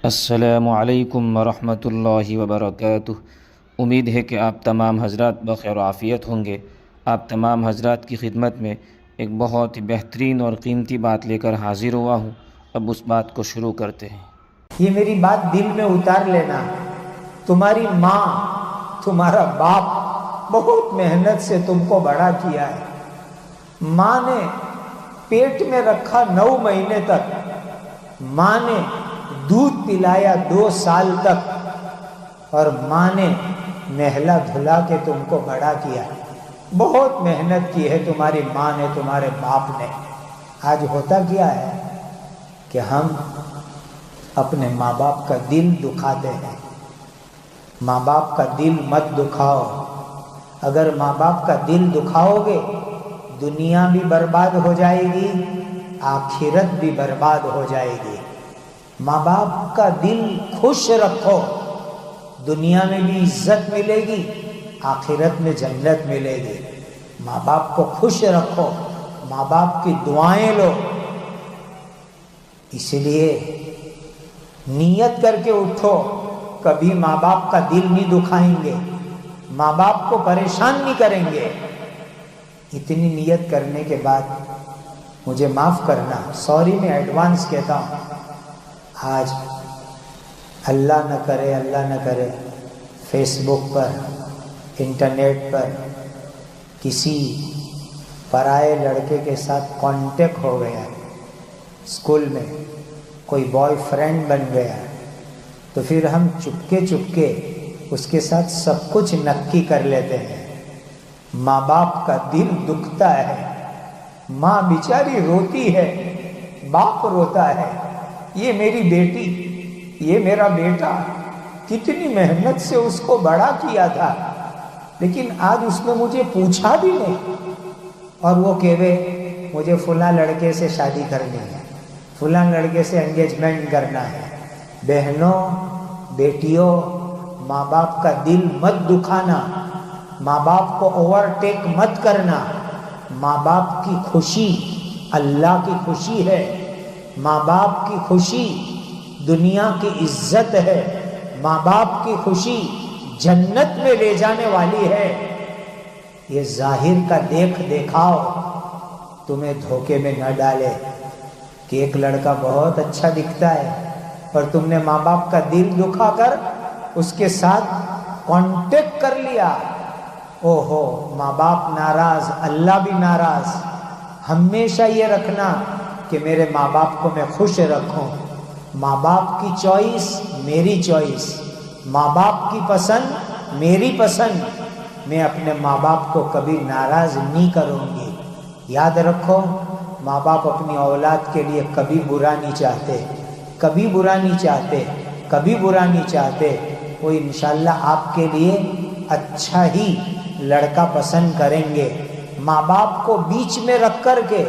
السلام علیکم ورحمۃ اللہ وبرکاتہ۔ امید ہے کہ آپ تمام حضرات بخیر و عافیت ہوں گے۔ آپ تمام حضرات کی خدمت میں ایک بہت ہی بہترین اور قیمتی بات لے کر حاضر ہوا ہوں۔ اب اس بات کو شروع کرتے ہیں۔ یہ میری بات دل میں اتار لینا، تمہاری ماں، تمہارا باپ بہت محنت سے تم کو بڑا کیا ہے۔ ماں نے پیٹ میں رکھا 9 مہینے تک، ماں نے دودھ پلایا 2 سال تک، اور ماں نے نہلا دھلا کے تم کو بڑا کیا۔ بہت محنت کی ہے تمہاری ماں نے، تمہارے باپ نے۔ آج ہوتا کیا ہے کہ ہم اپنے ماں باپ کا دل دکھاتے ہیں۔ ماں باپ کا دل مت دکھاؤ۔ اگر ماں باپ کا دل دکھاؤ گے، دنیا بھی برباد ہو جائے گی، آخرت بھی برباد ہو جائے گی۔ ماں باپ کا دل خوش رکھو، دنیا میں بھی عزت ملے گی، آخرت میں جنت ملے گی۔ ماں باپ کو خوش رکھو، ماں باپ کی دعائیں لو۔ اس لیے نیت کر کے اٹھو، کبھی ماں باپ کا دل نہیں دکھائیں گے، ماں باپ کو پریشان نہیں کریں گے۔ اتنی نیت کرنے کے بعد مجھے معاف کرنا، سوری میں ایڈوانس کہتا ہوں۔ آج اللہ نہ کرے فیس بک پر، انٹرنیٹ پر کسی پرائے لڑکے کے ساتھ کانٹیکٹ ہو گیا، اسکول میں کوئی بوائے فرینڈ بن گیا، تو پھر ہم چپکے اس کے ساتھ سب کچھ نکی کر لیتے ہیں۔ ماں باپ کا دل دکھتا ہے، ماں بیچاری روتی ہے، باپ روتا ہے، یہ میری بیٹی، یہ میرا بیٹا، کتنی محنت سے اس کو بڑا کیا تھا، لیکن آج اس نے مجھے پوچھا بھی نہیں، اور وہ کہے مجھے فلاں لڑکے سے شادی کرنی ہے، فلاں لڑکے سے انگیجمنٹ کرنا ہے۔ بہنوں، بیٹیوں، ماں باپ کا دل مت دکھانا، ماں باپ کو اوورٹیک مت کرنا۔ ماں باپ کی خوشی اللہ کی خوشی ہے، ماں باپ کی خوشی دنیا کی عزت ہے، ماں باپ کی خوشی جنت میں لے جانے والی ہے۔ یہ ظاہر کا دیکھ دکھاؤ تمہیں دھوکے میں نہ ڈالے کہ ایک لڑکا بہت اچھا دکھتا ہے اور تم نے ماں باپ کا دل دکھا کر اس کے ساتھ کانٹیکٹ کر لیا۔ اوہو، ماں باپ ناراض، اللہ بھی ناراض۔ ہمیشہ یہ رکھنا کہ میرے ماں باپ کو میں خوش رکھوں۔ ماں باپ کی چوائس میری چوائس، ماں باپ کی پسند میری پسند۔ میں اپنے ماں باپ کو کبھی ناراض نہیں کروں گی۔ یاد رکھو، ماں باپ اپنی اولاد کے لیے کبھی برا نہیں چاہتے، کبھی برا نہیں چاہتے، کبھی برا نہیں چاہتے۔ وہ انشاءاللہ آپ کے لیے اچھا ہی لڑکا پسند کریں گے۔ ماں باپ کو بیچ میں رکھ کر کے،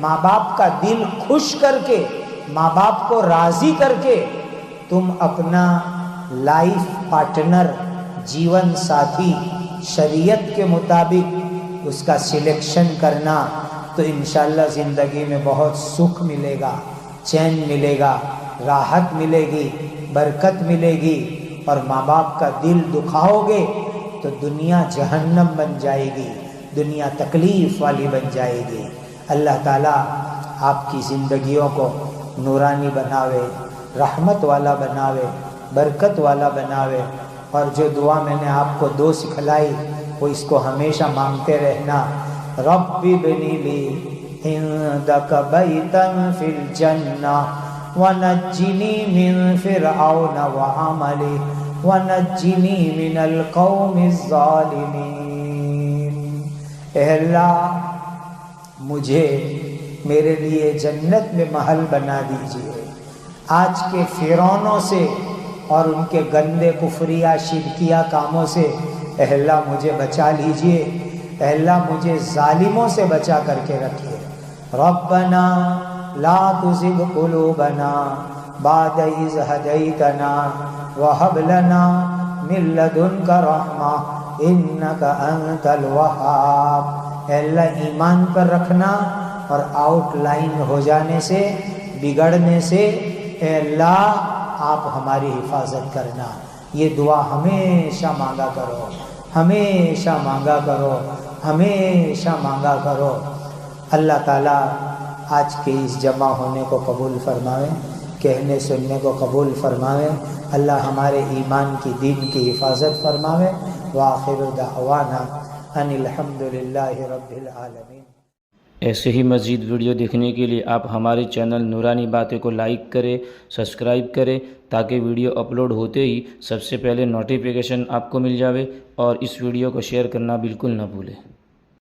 ماں باپ کا دل خوش کر کے، ماں باپ کو راضی کر کے تم اپنا لائف پارٹنر، جیون ساتھی شریعت کے مطابق اس کا سلیکشن کرنا، تو انشاءاللہ زندگی میں بہت سکھ ملے گا، چین ملے گا، راحت ملے گی، برکت ملے گی۔ اور ماں باپ کا دل دکھاؤ گے تو دنیا جہنم بن جائے گی، دنیا تکلیف والی بن جائے گی۔ اللہ تعالیٰ آپ کی زندگیوں کو نورانی بناوے، رحمت والا بناوے، برکت والا بناوے۔ اور جو دعا میں نے آپ کو 2 سکھلائی، وہ اس کو ہمیشہ مانگتے رہنا۔ رب ابنِ لی عندک بیتا فی الجنہ ونجنی من فرعون وعملہ ونجنی من القوم الظالمین۔ اے اللہ، مجھے میرے لیے جنت میں محل بنا دیجیے، آج کے فرعونوں سے اور ان کے گندے کفریہ شرکیہ کاموں سے اے اللہ مجھے بچا لیجیے۔ اے اللہ مجھے ظالموں سے بچا کر کے رکھیے۔ ربنا لا تزغ قلوبنا بعد اذ ہدیتنا وہب لنا من لدنک رحمہ انک انت الوہاب۔ اے اللہ ایمان پر رکھنا اور آؤٹ لائن ہو جانے سے، بگڑنے سے اے اللہ آپ ہماری حفاظت کرنا. یہ دعا ہمیشہ مانگا کرو، ہمیشہ مانگا کرو، ہمیشہ مانگا کرو. اللہ تعالیٰ آج کے اس جمع ہونے کو قبول فرمائے، کہنے سننے کو قبول فرمائے. اللہ ہمارے ایمان کی، دین کی حفاظت فرمائے. وآخر دعوانا ان الحمد للہ رب العالمین. ایسے ہی مزید ویڈیو دیکھنے کے لیے آپ ہمارے چینل نورانی باتیں کو لائک کریں، سبسکرائب کریں، تاکہ ویڈیو اپلوڈ ہوتے ہی سب سے پہلے نوٹیفیکیشن آپ کو مل جاوے، اور اس ویڈیو کو شیئر کرنا بالکل نہ بھولیں.